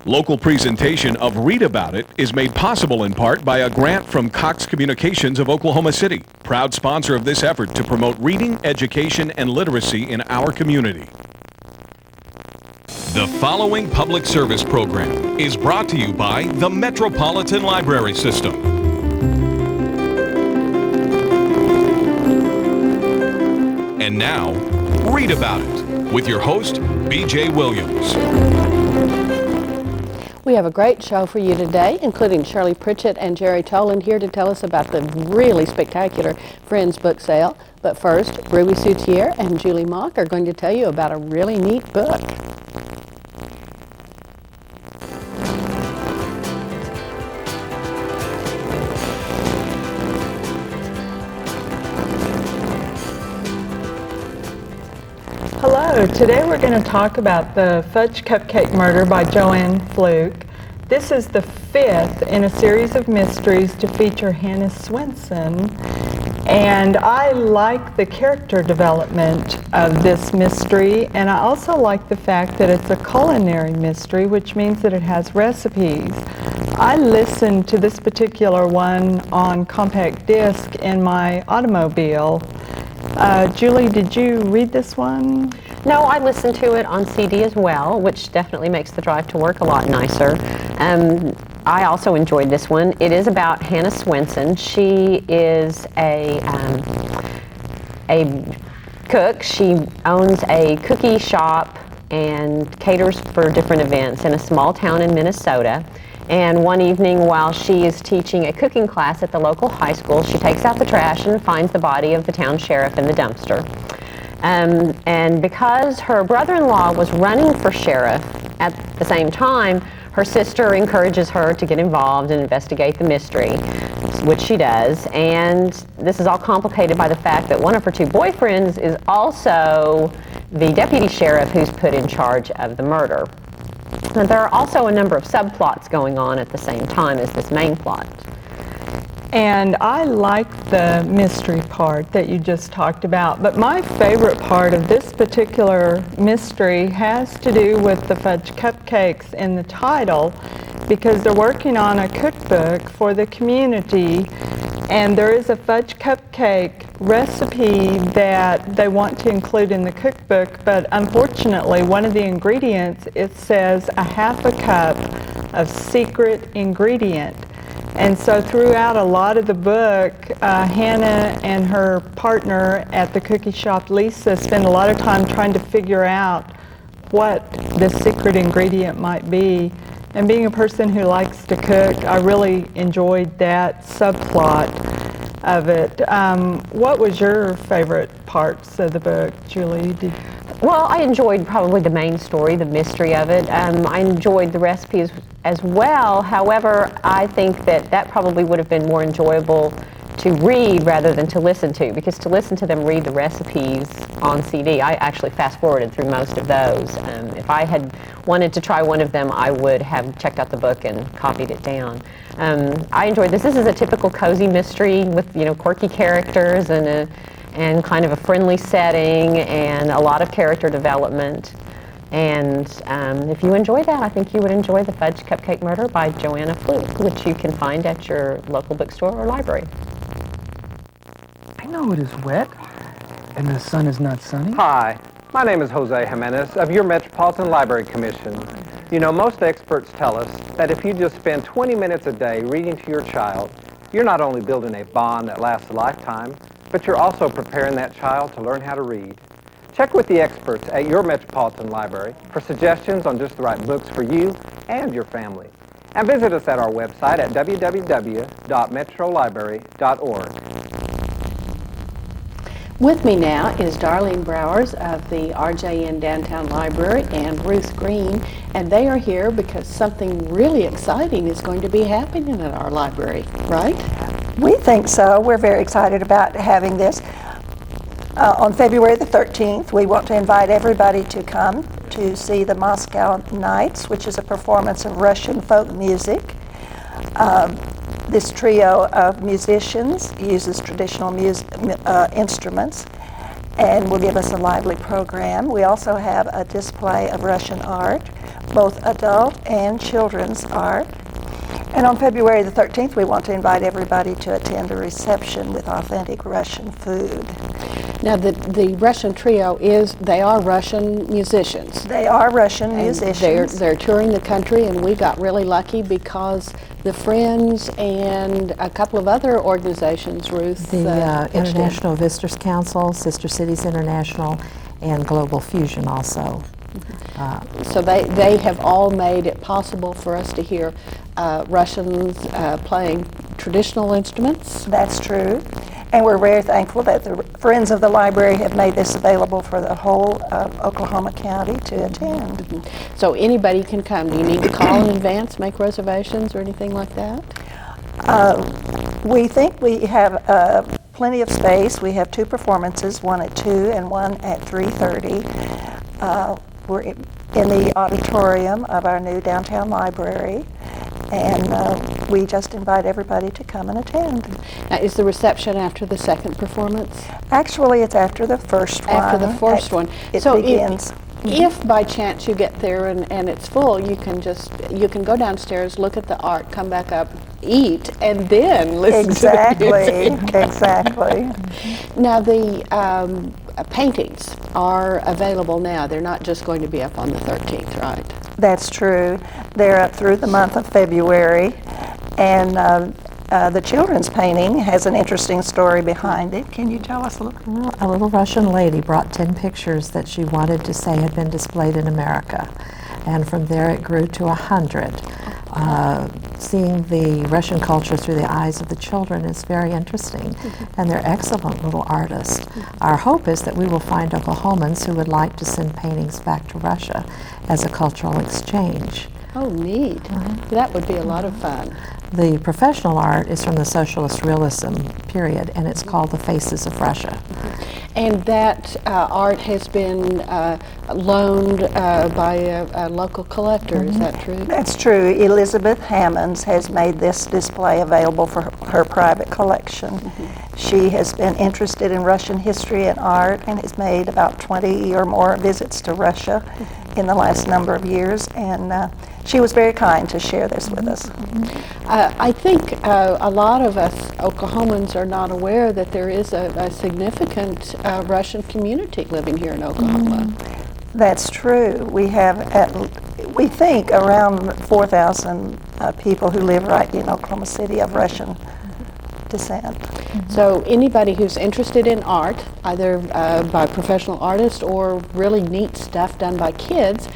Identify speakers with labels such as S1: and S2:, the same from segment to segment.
S1: Local presentation of Read About It is made possible in part by a grant from Cox Communications of Oklahoma City, proud sponsor of this effort to promote reading, education, and literacy in our community. The following public service program is brought to you by the Metropolitan Library System. And now, Read About It with your host, B.J. Williams.
S2: We have a great show for you today, including Shirley Pritchett and Jerry Toland here to tell us about the really spectacular Friends book sale. But first, Ruby Soutier and Julie Mock are going to tell you about a really neat book.
S3: Hello, today we're going to talk about the Fudge Cupcake Murder by Joanne Fluke. This is the fifth in a series of mysteries to feature Hannah Swenson, and I like the character development of this mystery, and I also like the fact that it's a culinary mystery, which means that it has recipes. I listened to this particular one on compact disc in my automobile. Julie, did you read this one?
S4: No, I listened to it on CD as well, which definitely makes the drive to work a lot nicer. I also enjoyed this one. It is about Hannah Swenson. She is a cook. She owns a cookie shop and caters for different events in a small town in Minnesota. And one evening while she is teaching a cooking class at the local high school, she takes out the trash and finds the body of the town sheriff in the dumpster. And because her brother-in-law was running for sheriff at the same time, her sister encourages her to get involved and investigate the mystery, which she does. And this is all complicated by the fact that one of her two boyfriends is also the deputy sheriff who's put in charge of the murder. And there are also a number of subplots going on at the same time as this main plot.
S3: And I like the mystery part that you just talked about, but my favorite part of this particular mystery has to do with the fudge cupcakes in the title, because they're working on a cookbook for the community, and there is a fudge cupcake recipe that they want to include in the cookbook, but unfortunately one of the ingredients, it says a half a cup of secret ingredient. And so throughout a lot of the book, Hannah and her partner at the cookie shop, Lisa, spend a lot of time trying to figure out what the secret ingredient might be. And being a person who likes to cook, I really enjoyed that subplot of it. What was your favorite parts of the book, Julie?
S4: Well, I enjoyed probably the main story, the mystery of it. I enjoyed the recipes as well. However, I think that probably would have been more enjoyable to read rather than to listen to, because to listen to them read the recipes on CD, I actually fast-forwarded through most of those. If I had wanted to try one of them, I would have checked out the book and copied it down. I enjoyed this. This is a typical cozy mystery with, quirky characters and kind of a friendly setting and a lot of character development. And if you enjoy that, I think you would enjoy The Fudge Cupcake Murder by Joanne Fluke, which you can find at your local bookstore or library.
S5: I know it is wet, and the sun is not sunny.
S6: Hi, my name is Jose Jimenez of your Metropolitan Library Commission. Most experts tell us that if you just spend 20 minutes a day reading to your child, you're not only building a bond that lasts a lifetime, but you're also preparing that child to learn how to read. Check with the experts at your Metropolitan Library for suggestions on just the right books for you and your family. And visit us at our website at www.metrolibrary.org.
S2: With me now is Darlene Browers of the RJN Downtown Library and Ruth Green, and they are here because something really exciting is going to be happening at our library, right?
S7: We think so. We're very excited about having this. On February the 13th, we want to invite everybody to come to see the Moscow Nights, which is a performance of Russian folk music. This trio of musicians uses traditional instruments and will give us a lively program. We also have a display of Russian art. both adult and children's art. And on February the 13th, we want to invite everybody to attend a reception with authentic Russian food.
S2: Now, the Russian trio they are Russian musicians.
S7: They are Russian
S2: And
S7: musicians.
S2: They're touring the country, and we got really lucky because the Friends and a couple of other organizations, Ruth.
S8: The
S2: pitched in.
S8: International Visitors Council, Sister Cities International, and Global Fusion also.
S2: So they have all made it possible for us to hear Russians playing traditional instruments.
S7: That's true. And we're very thankful that the Friends of the Library have made this available for the whole of Oklahoma County to attend.
S2: So anybody can come. Do you need to call in advance, make reservations, or anything like that?
S7: We think we have plenty of space. We have 2 performances, one at 2 and one at 3:30. We're in the auditorium of our new downtown library, and we just invite everybody to come and attend.
S2: Now, is the reception after the second performance?
S7: Actually, it's after the first one.
S2: After the first one.
S7: It
S2: So
S7: begins.
S2: If by chance you get there and it's full, you can go downstairs, look at the art, come back up, eat, and then listen
S7: Exactly,
S2: to the music.
S7: exactly.
S2: Now the paintings are available now. They're not just going to be up on the 13th, right?
S7: That's true. They're up through the month of February, and the children's painting has an interesting story behind it. Can you tell us a little?
S8: Well, a little Russian lady brought 10 pictures that she wanted to say had been displayed in America. And from there it grew to 100. Seeing the Russian culture through the eyes of the children is very interesting, and they're excellent little artists. Our hope is that we will find Oklahomans who would like to send paintings back to Russia as a cultural exchange.
S2: Oh, neat. That would be a lot of fun.
S8: The professional art is from the Socialist Realism period, and it's called The Faces of Russia.
S2: And that art has been loaned by a local collector, is that true?
S7: That's true. Elizabeth Hammonds has made this display available for her private collection. She has been interested in Russian history and art and has made about 20 or more visits to Russia in the last number of years, and she was very kind to share this with us.
S2: I think a lot of us Oklahomans are not aware that there is a significant Russian community living here in Oklahoma.
S7: That's true. We have, we think, around 4,000 people who live right in Oklahoma City of Russian descent.
S2: So anybody who's interested in art, either by professional artists or really neat stuff done by kids,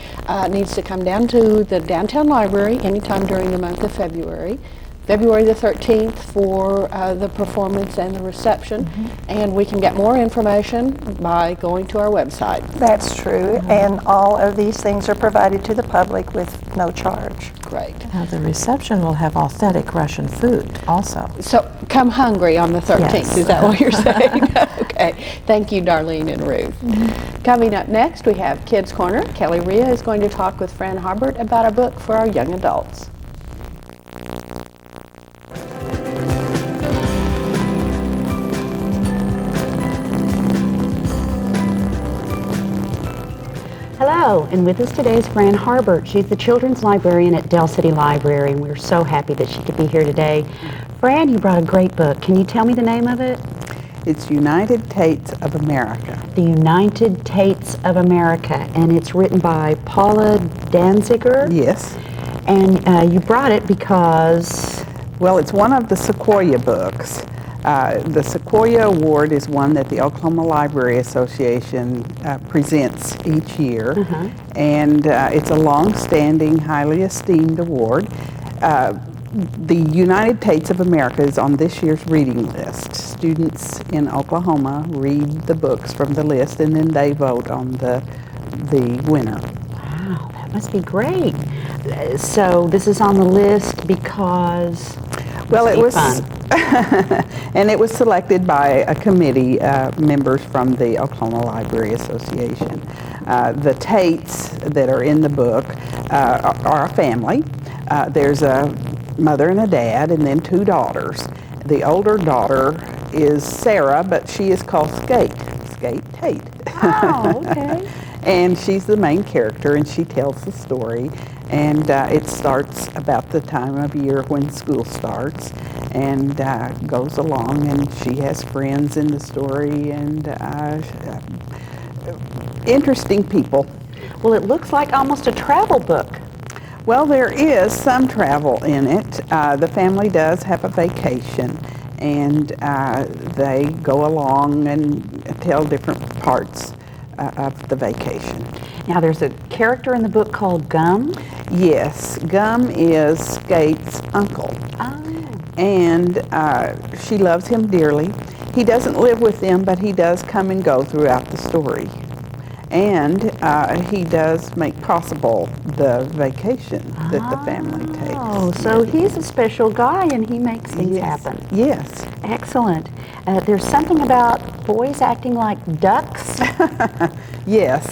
S2: needs to come down to the downtown library anytime during the month of February. February the 13th for the performance and the reception, and we can get more information by going to our website.
S7: That's true, and all of these things are provided to the public with no charge.
S2: Great.
S8: Now, the reception will have authentic Russian food also.
S2: So come hungry on the 13th,
S8: Yes.
S2: is that what you're saying? Okay. Thank you, Darlene and Ruth. Coming up next, we have Kids Corner. Kelly Rhea is going to talk with Fran Harbert about a book for our young adults.
S9: Hello, and with us today is Fran Harbert. She's the children's librarian at Dell City Library, and we're so happy that she could be here today. Fran, you brought a great book. Can you tell me the name of it?
S10: It's United Tates of America.
S9: The United Tates of America, and it's written by Paula Danziger.
S10: Yes.
S9: And you brought it because...
S10: Well, it's one of the Sequoia books. The Sequoia Award is one that the Oklahoma Library Association presents each year, and it's a long-standing, highly esteemed award. The United Tates of America is on this year's reading list. Students in Oklahoma read the books from the list, and then they vote on the winner.
S9: Wow, that must be great. So this is on the list because...
S10: Well, it was,
S9: fun.
S10: and it was selected by a committee, members from the Oklahoma Library Association. The Tates that are in the book are a family. There's a mother and a dad, and then 2 daughters. The older daughter is Sarah, but she is called Skate Tate.
S9: Oh, okay.
S10: And she's the main character, and she tells the story. And it starts about the time of year when school starts, and goes along, and she has friends in the story, and interesting people.
S9: Well, it looks like almost a travel book.
S10: Well, there is some travel in it. The family does have a vacation, and they go along and tell different parts of the vacation.
S9: Now, there's a character in the book called Gum.
S10: Yes, Gum is Skate's uncle.
S9: Oh.
S10: And she loves him dearly. He doesn't live with them, but he does come and go throughout the story. And he does make possible the vacation that the family takes.
S9: Oh, so he's a special guy and he makes things happen.
S10: Yes.
S9: Excellent. There's something about boys acting like ducks.
S10: Yes.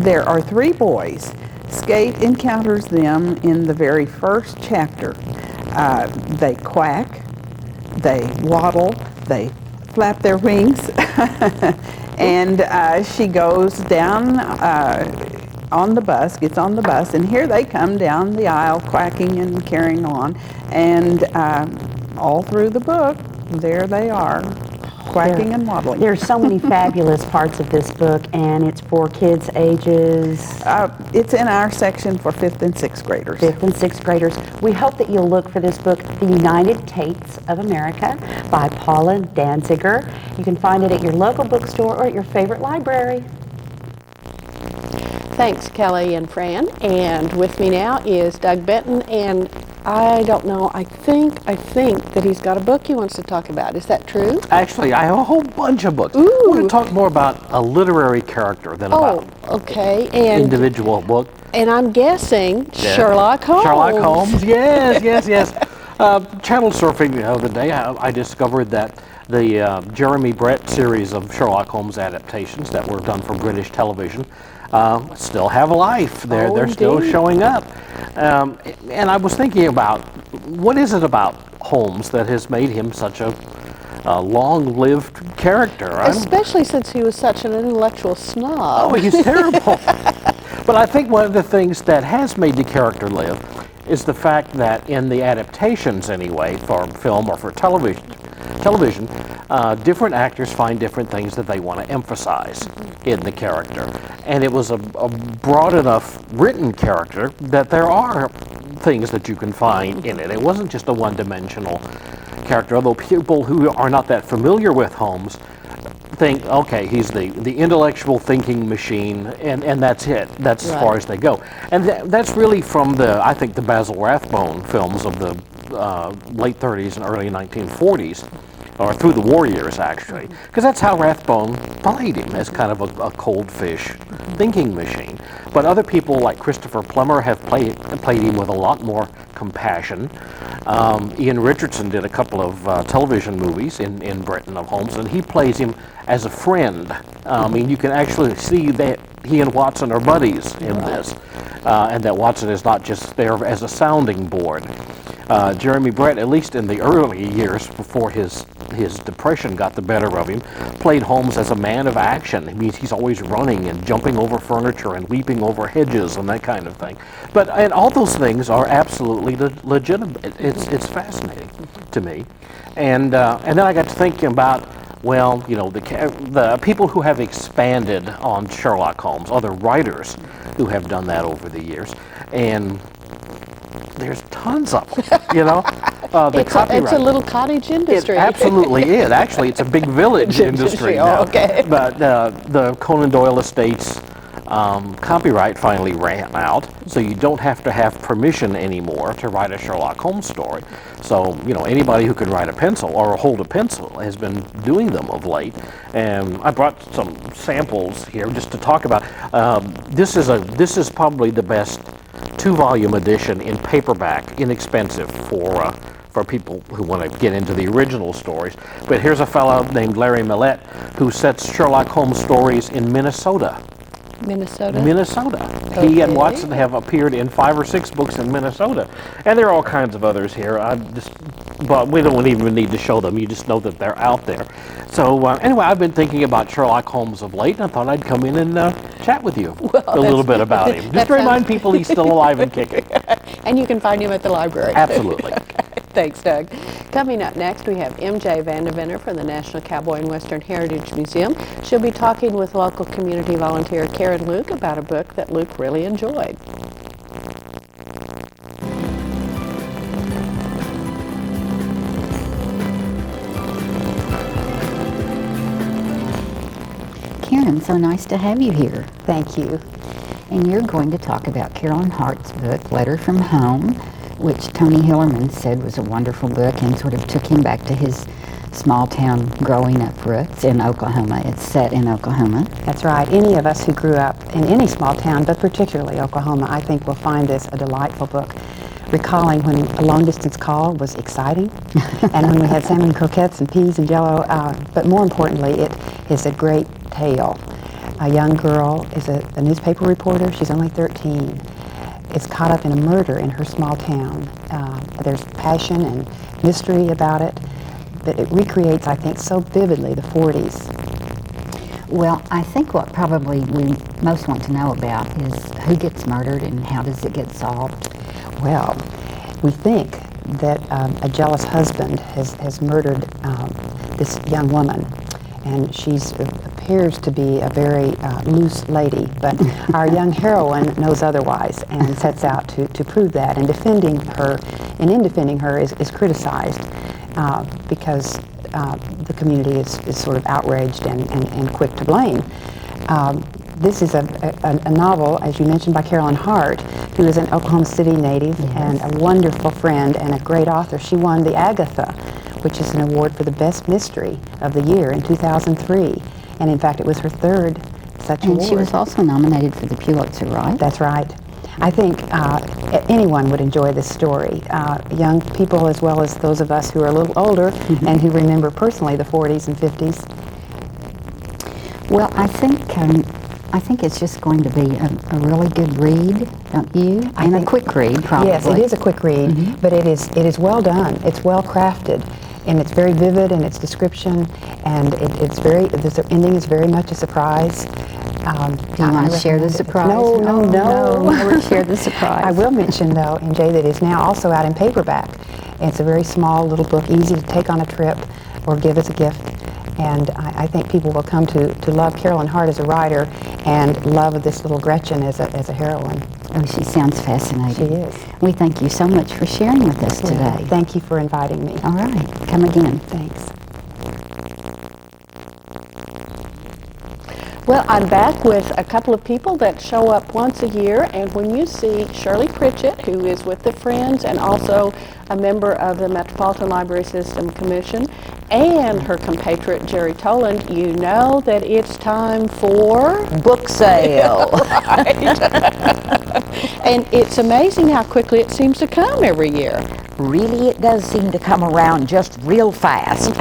S10: There are 3 boys. Skate encounters them in the very first chapter. They quack, they waddle, they flap their wings, and she goes down on the bus, gets on the bus, and here they come down the aisle quacking and carrying on, and all through the book, there they are, quacking and waddling.
S9: There's so many fabulous parts of this book, and it's for kids ages...
S10: It's in our section for 5th and 6th graders.
S9: 5th and 6th graders. We hope that you'll look for this book, The United Tates of America, by Paula Danziger. You can find it at your local bookstore or at your favorite library.
S2: Thanks, Kelly and Fran. And with me now is Doug Benton, and I don't know, I think that he's got a book he wants to talk about. Is that true?
S11: Actually, I have a whole bunch of books.
S2: Ooh.
S11: I want to talk more about a literary character than about
S2: okay. And
S11: individual book.
S2: And I'm guessing Sherlock Holmes.
S11: Sherlock Holmes, yes. Channel surfing the other day, I discovered that the Jeremy Brett series of Sherlock Holmes adaptations that were done for British television still have a life. They're still showing up. And I was thinking about, what is it about Holmes that has made him such a long-lived character?
S2: Especially since he was such an intellectual snob.
S11: Oh, he's terrible. But I think one of the things that has made the character live is the fact that in the adaptations anyway, for film or for television, different actors find different things that they want to emphasize in the character. And it was a broad enough written character that there are things that you can find in it. It wasn't just a one-dimensional character, although people who are not that familiar with Holmes think, okay, he's the intellectual thinking machine, and that's it. That's as far as they go. And that's really from I think the Basil Rathbone films of the late 30s and early 1940s, or through the war years, actually, because that's how Rathbone played him, as kind of a cold fish thinking machine. But other people like Christopher Plummer have played him with a lot more compassion. Ian Richardson did a couple of television movies in Britain of Holmes, and he plays him as a friend. I mean, you can actually see that he and Watson are buddies in this, and that Watson is not just there as a sounding board. Jeremy Brett, at least in the early years before his depression got the better of him, played Holmes as a man of action. It means he's always running and jumping over furniture and leaping over hedges and that kind of thing. And all those things are absolutely legitimate. It's fascinating to me. And then I got to thinking about, well, you know, the people who have expanded on Sherlock Holmes, other writers who have done that over the years, and there's tons of them, you know.
S2: It's a little cottage industry.
S11: It absolutely is. Actually, it's a big village industry now.
S2: Okay.
S11: But the Conan Doyle Estates copyright finally ran out, so you don't have to have permission anymore to write a Sherlock Holmes story. So, you know, anybody who can write a pencil or hold a pencil has been doing them of late. And I brought some samples here just to talk about. This is probably the best 2-volume edition in paperback, inexpensive for people who want to get into the original stories. But here's a fellow named Larry Millett who sets Sherlock Holmes stories in Minnesota. Minnesota.
S2: Okay.
S11: He and Watson have appeared in 5 or 6 books in Minnesota. And there are all kinds of others here. But we don't even need to show them. You just know that they're out there. So anyway, I've been thinking about Sherlock Holmes of late, and I thought I'd come in and chat with you a little bit about him. Just to remind people he's still alive and kicking.
S2: And you can find him at the library.
S11: Absolutely.
S2: Okay. Thanks, Doug. Coming up next, we have MJ Vandeventer from the National Cowboy and Western Heritage Museum. She'll be talking with local community volunteer Karen Luke about a book that Luke really enjoyed.
S12: Karen, so nice to have you here.
S2: Thank you.
S12: And you're going to talk about Carolyn Hart's book, Letter from Home, which Tony Hillerman said was a wonderful book and sort of took him back to his small town growing up roots in Oklahoma. It's set in Oklahoma.
S9: That's right. Any of us who grew up in any small town, but particularly Oklahoma, I think will find this a delightful book. Recalling when a long-distance call was exciting, and when we had salmon croquettes and peas and jello, but more importantly, it is a great tale. A young girl is a newspaper reporter. She's only 13. Is caught up in a murder in her small town. There's passion and mystery about it, but it recreates, I think, so vividly the 40s.
S12: Well, I think what probably we most want to know about is who gets murdered and how does it get solved?
S9: Well, we think that a jealous husband has murdered this young woman, and she appears to be a very loose lady, but our young heroine knows otherwise and sets out to prove that, and defending her, and in defending her is criticized because the community is sort of outraged and quick to blame. This is a novel, as you mentioned, by Carolyn Hart, who is an Oklahoma City native and a wonderful friend and a great author. She won the Agatha, which is an award for the best mystery of the year in 2003. And in fact, it was her third such award.
S12: And she was also nominated for the Pulitzer, right?
S9: That's right. I think anyone would enjoy this story, young people as well as those of us who are a little older and who remember personally the 40s and 50s.
S12: Well, I think it's just going to be a really good read, don't you? And a quick read, probably.
S9: Yes, it is a quick read, but it is well done. It's well crafted, and it's very vivid in its description, and the ending is very much a surprise.
S12: Do you want to share the surprise?
S9: No.
S12: Never share the surprise.
S9: I will mention, though, MJ, that it's now also out in paperback. It's a very small little book, easy to take on a trip or give as a gift. And I think people will come to love Carolyn Hart as a writer and love this little Gretchen as a heroine.
S12: Oh, she sounds fascinating.
S9: She is.
S12: We thank you so much for sharing with us today.
S9: Thank you for inviting me.
S12: All right. Come again.
S9: Thanks. Well, I'm back with a couple of people that show up once a year, and when you see Shirley Pritchett, who is with the Friends and also a member of the Metropolitan Library System Commission, and her compatriot Jerry Toland, you know that it's time for
S13: book sale.
S9: Right. And it's amazing how quickly it seems to come every year.
S13: Really, it does seem to come around just real fast.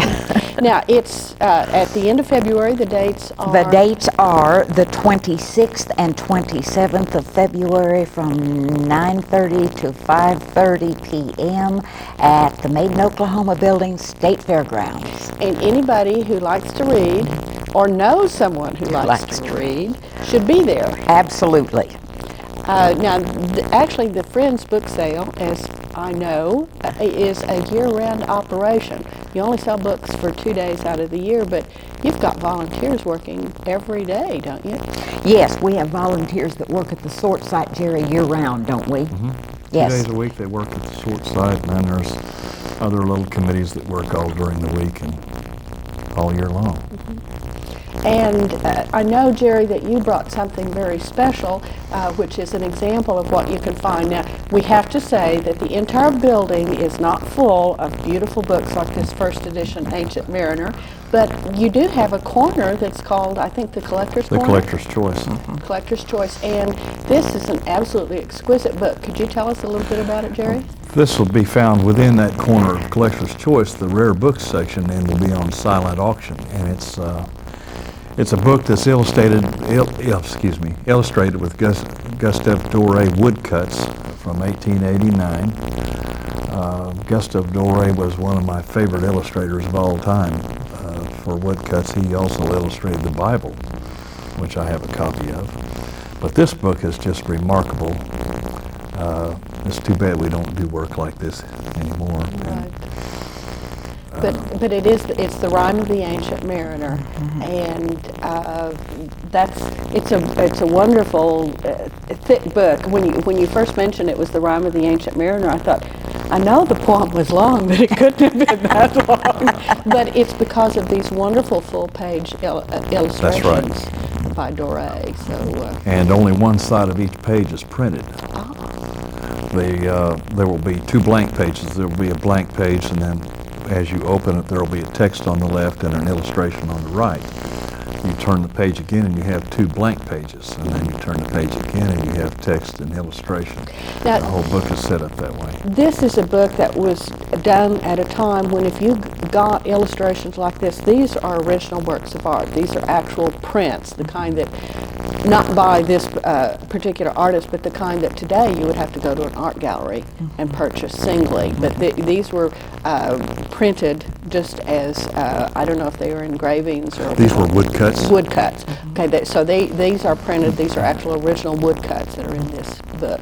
S9: Now, it's at the end of February. The dates are?
S13: The dates are the 26th and 27th of February from 9:30 to 5:30 p.m. at the Made in Oklahoma Building, State Fairgrounds.
S9: And anybody who likes to read or knows someone who likes to read should be there.
S13: Absolutely.
S9: Now, actually, the Friends book sale, as I know, is a year-round operation. You only sell books for 2 days out of the year, but you've got volunteers working every day, don't you?
S13: Yes, we have volunteers that work at the sort site, Jerry, year-round, don't we? Yes.
S14: 2 days a week they work at the sort site, and then there's other little committees that work all during the week and all year long.
S9: And I know, Jerry, that you brought something very special, which is an example of what you can find. Now, we have to say that the entire building is not full of beautiful books like this first edition Ancient Mariner, but you do have a corner that's called, I think, the Collector's Corner?
S14: The Collector's Choice.
S9: Collector's Choice, and this is an absolutely exquisite book. Could you tell us a little bit about it, Jerry?
S14: This will be found within that corner of Collector's Choice, the rare books section, and will be on silent auction. And it's a book that's illustrated with Gustave Doré woodcuts from 1889. Gustave Doré was one of my favorite illustrators of all time. for woodcuts. He also illustrated the Bible, which I have a copy of. But this book is just remarkable. It's too bad we don't do work like this anymore.
S2: Right. But it's the Rime of the Ancient Mariner, and it's a wonderful thick book. When you first mentioned it was the Rime of the Ancient Mariner, I thought, I know the poem was long, but it couldn't have been that long. But it's because of these wonderful full-page illustrations.
S14: That's right.
S2: By Doré.
S14: And only one side of each page is printed. There will be 2 blank pages. There will be a blank page, and then as you open it, there will be a text on the left and an illustration on the right. You turn the page again and you have 2 blank pages, and then you turn the page again and you have text and illustration.
S2: Now,
S14: the whole book is set up that way.
S2: This is a book that was done at a time when if you got illustrations like this, these are original works of art. These are actual prints, the kind that, not by this particular artist, but the kind that today you would have to go to an art gallery and purchase singly. But these were printed just as, I don't know if they were engravings or...
S14: These were woodcuts?
S2: Woodcuts. Okay, these are printed, these are actual original woodcuts that are in this book.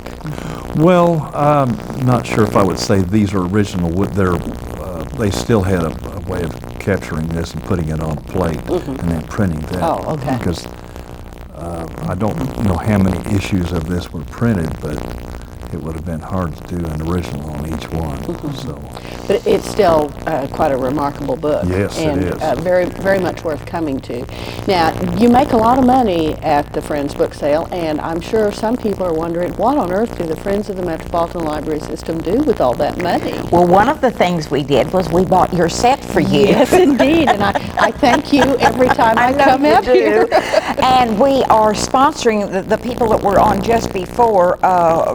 S14: Well, I'm not sure if I would say these are original wood. They still had a way of capturing this and putting it on a plate and then printing that.
S2: Oh, okay.
S14: Because I don't know how many issues of this were printed, but it would have been hard to do an original on each one. So.
S2: But it's still quite a remarkable book.
S14: Yes,
S2: and,
S14: it is.
S2: Very, very much worth coming to. Now, you make a lot of money at the Friends book sale, and I'm sure some people are wondering, what on earth do the Friends of the Metropolitan Library System do with all that money?
S13: Well, one of the things we did was we bought your set for you.
S2: Yes, indeed, and I thank you every time I come out here.
S13: And we are sponsoring the people that were on just before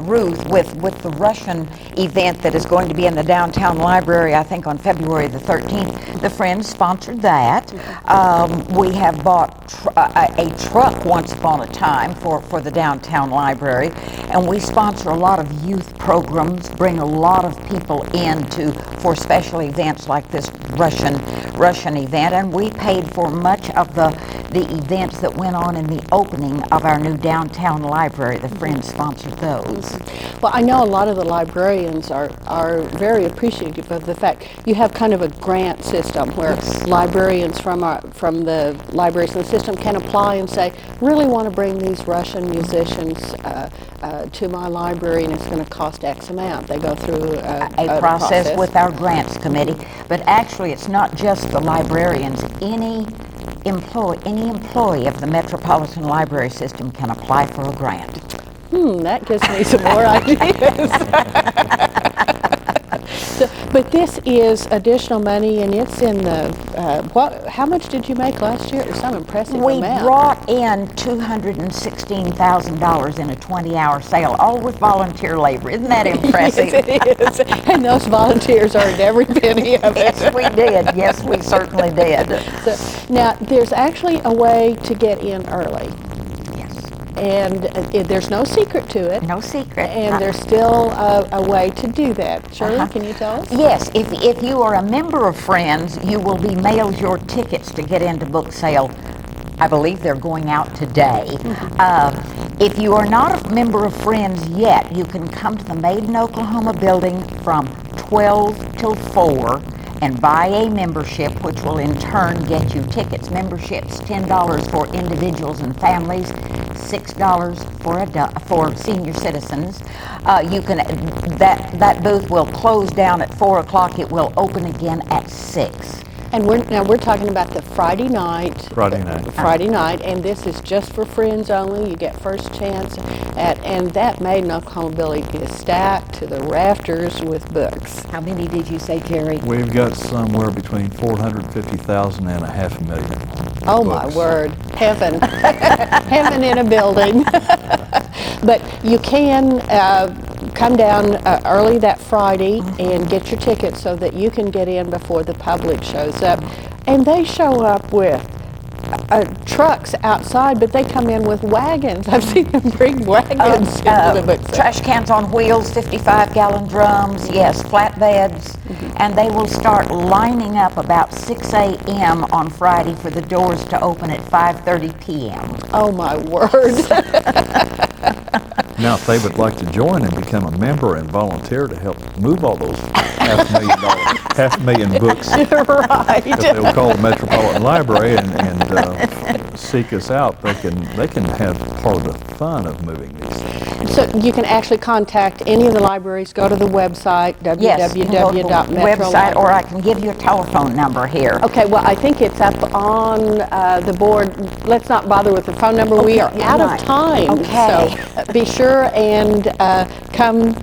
S13: Ruth with the Russian event that is going to be in the downtown library, I think on February the 13th. The Friends sponsored that. We have bought a truck once upon a time for the downtown library, and we sponsor a lot of youth programs, bring a lot of people in for special events like this Russian event, and we paid for much of the events that went on in the opening of our new downtown library. The Friends sponsored those.
S2: Well, I know a lot of the librarians are very appreciative of the fact you have kind of a grant system where librarians from the libraries in the system can apply and say, really want to bring these Russian musicians to my library, and it's going to cost X amount. They go through a
S13: process with our grants committee. But actually, it's not just the librarians. Any employee of the Metropolitan Library System can apply for a grant.
S2: That gives me some more ideas. But this is additional money, and it's in the, how much did you make last year? It was some impressive amount.
S13: We brought in $216,000 in a 20-hour sale, all with volunteer labor. Isn't that impressive?
S2: Yes, it is. And those volunteers earned every penny of it.
S13: Yes, we did. Yes, we certainly did.
S2: So, now, there's actually a way to get in early. And there's no secret to it.
S13: No secret.
S2: And there's still a way to do that. Shirley, can you tell us?
S13: Yes. If you are a member of Friends, you will be mailed your tickets to get into book sale. I believe they're going out today. If you are not a member of Friends yet, you can come to the Made in Oklahoma building from 12 till 4 and buy a membership, which will in turn get you tickets. Memberships $10 for individuals and families, $6 for senior citizens. That booth will close down at 4 o'clock. It will open again at 6.
S2: And we're talking about the Friday night. Friday night, and this is just for Friends only. You get first chance and that Made in Oklahoma building is stacked to the rafters with books.
S13: How many did you say, Jerry?
S14: We've got somewhere between 450,000 and 500,000.
S2: Oh my word, heaven, heaven in a building. But you can come down early that Friday and get your tickets so that you can get in before the public shows up. And they show up with trucks outside, but they come in with wagons. I've seen them bring wagons into the book sale.
S13: Trash cans on wheels, 55-gallon drums, yes, flatbeds, and they will start lining up about 6 a.m. on Friday for the doors to open at 5:30 p.m.
S2: Oh my word.
S14: Now, if they would like to join and become a member and volunteer to help move all those $500,000 books,
S2: Right.
S14: if they'll call the Metropolitan Library and seek us out, they can have part of the fun of moving these things.
S2: So you can actually contact any of the libraries, go to the website,
S13: Yes, you can go to the website, or I can give you a telephone number here.
S2: Okay, well, I think it's up on the board. Let's not bother with the phone number. We are out of time.
S13: Okay.
S2: So be sure and come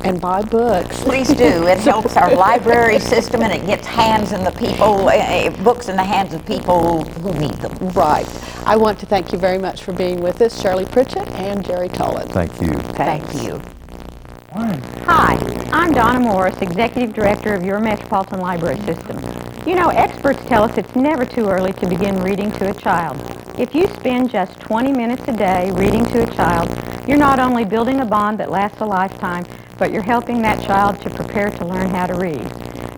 S2: and buy books.
S13: Please do. It helps our library system, and it gets books in the hands of people who need them.
S2: Right. I want to thank you very much for being with us, Shirley Pritchett and Jerry Tolan.
S14: Thank you.
S13: Thank you.
S15: Hi, I'm Donna Morris, Executive Director of your Metropolitan Library System. You know, experts tell us it's never too early to begin reading to a child. If you spend just 20 minutes a day reading to a child, you're not only building a bond that lasts a lifetime, but you're helping that child to prepare to learn how to read.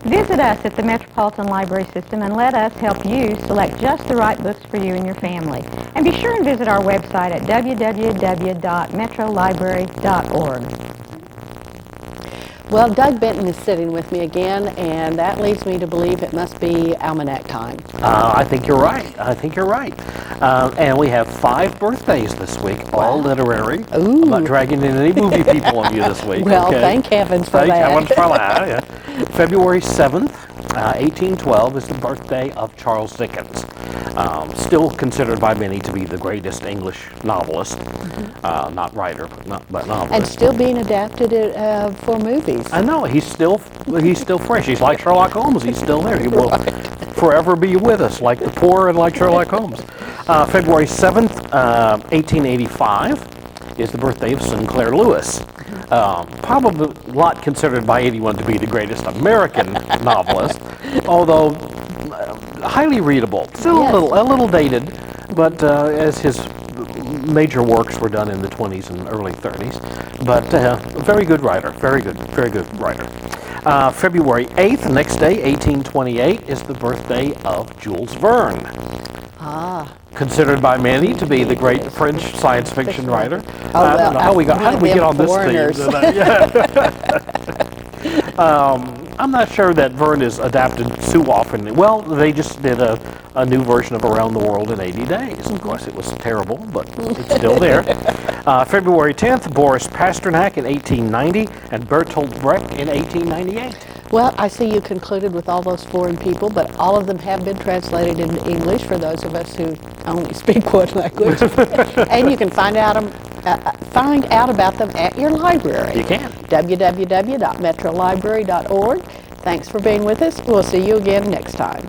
S15: Visit us at the Metropolitan Library System and let us help you select just the right books for you and your family. And be sure and visit our website at www.metrolibrary.org.
S2: Well, Doug Benton is sitting with me again, and that leads me to believe it must be almanac time.
S11: I think you're right. And we have 5 birthdays this week, all literary.
S2: Ooh.
S11: I'm not dragging in any movie people on you this week.
S2: Well,
S11: okay?
S2: thank heavens for
S11: Thank
S2: that.
S11: heavens for that, yeah. February 7th, 1812 is the birthday of Charles Dickens. Still considered by many to be the greatest English novelist. Not writer, but novelist.
S2: And still being adapted for movies.
S11: I know, he's still fresh. He's like Sherlock Holmes. He's still there. He will forever be with us, like the poor and like Sherlock Holmes. February 7th, 1885 is the birthday of Sinclair Lewis. Probably not considered by anyone to be the greatest American novelist, although highly readable. Still a little dated, but as his major works were done in the 20s and early 30s. But very good writer, very good writer. February 8th, next day, 1828, is the birthday of Jules Verne. Considered by many to be the great French science fiction writer. I don't know how we get on this thing. I'm not sure that Verne is adapted too often. Well, they just did a new version of Around the World in 80 Days. Of course, it was terrible, but it's still there. February 10th, Boris Pasternak in 1890, and Bertolt Brecht in 1898.
S2: Well, I see you concluded with all those foreign people, but all of them have been translated into English for those of us who only speak one language. And you can find out about them at your library.
S11: You can.
S2: www.metrolibrary.org. Thanks for being with us. We'll see you again next time.